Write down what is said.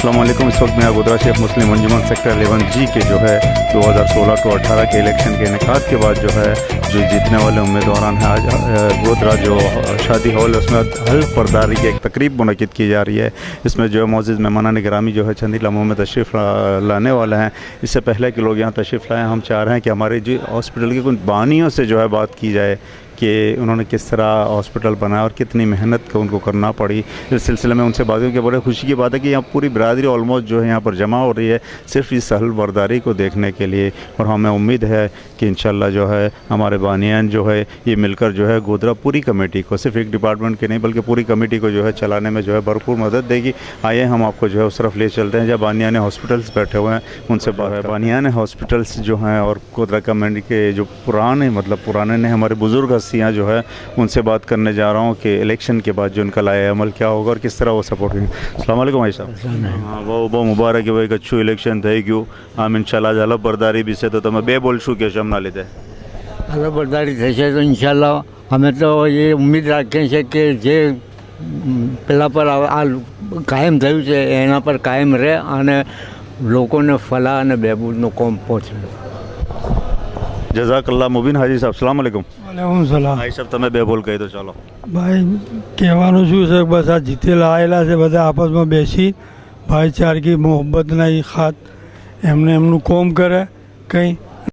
अस्सलाम वालेकुम। इस वक्त मैं गोधरा शेख मुस्लिम अंजुमन सेक्टर 11G के जो है 2016 टू 18 के इलेक्शन के इनेकाद के बाद जो है जो जीतने वाले उम्मीदवार हैं आज गोधरा जो शादी हॉल है उसमें हल्फ बर्दारी की एक तकरीब मुनक़िद की जा रही है। इसमें जो मोअज़्ज़िज़ मेहमानान गिरामी जो है चंद ही लम्हों में तशरीफ़ लाने वाले हैं। इससे पहले कि लोग यहाँ तशरीफ़ लाएँ, हम चाह रहे हैं कि हमारे जो हॉस्पिटल के कुछ बानियों से जो है बात की जाए कि उन्होंने किस तरह हॉस्पिटल बनाया और कितनी मेहनत को उनको करना पड़ी। इस सिलसिले में उनसे बात की बड़े खुशी की बात है कि यहाँ पूरी बरादरी ऑलमोस्ट जो है यहाँ पर जमा हो रही है सिर्फ इस हल्फ बर्दारी को देखने के लिए। और हमें उम्मीद है कि इंशाल्लाह जो है हमारे बानियान जो है ये मिलकर जो है गोधरा पूरी कमेटी को, सिर्फ एक डिपार्टमेंट के नहीं बल्कि पूरी कमेटी को जो है चलाने में जो है भरपूर मदद देगी। आइए हम आपको जो है उस तरफ ले चलते हैं जब बानियान हॉस्पिटल्स बैठे हुए हैं, उनसे बानियान हॉस्पिटल्स जो हैं और गोधरा कमेटी के जो पुराने ने हमारे बुज़ुर्ग हस्तियाँ जो है उनसे बात करने जा रहा हूँ कि इलेक्शन के बाद जो उनका लाया अमल क्या होगा और किस तरह वो सपोर्ट करेंगे। अस्सलाम वालेकुम भाई साहब। हाँ वो मुबारक है भाई, अच्छू इलेक्शन थे क्यों हम इंशाल्लाह हल्फ बर्दारी भी से तो मैं बे बोलशू કે શમ ના લીધે હલ્ફ બર્દારી થશે તો ઇન્શાલ્લાહ અમે તો એ ઉમ્મીદ રાખીએ છીએ કે જે પેલા પર આ કાયમ થયું છે એના પર કાયમ રહે અને લોકોને ફલાહ અને બહેબૂદનો કોમ પહોંચે। જઝાકલ્લાહ। મુબીન હાજી સાહેબ સલામ વાલેકુમ। વાલેકુમ સલામ। ભાઈ સાહેબ તમે બે બોલ કહી દો ચાલો। ભાઈ કહેવાનું શું છે, બસ આ જીતેલા આવેલા છે બધા આપસમાં બેસી ભાઈચારગી મોહબ્બતના એ ખાત એમને એમનું કોમ કરે, કંઈ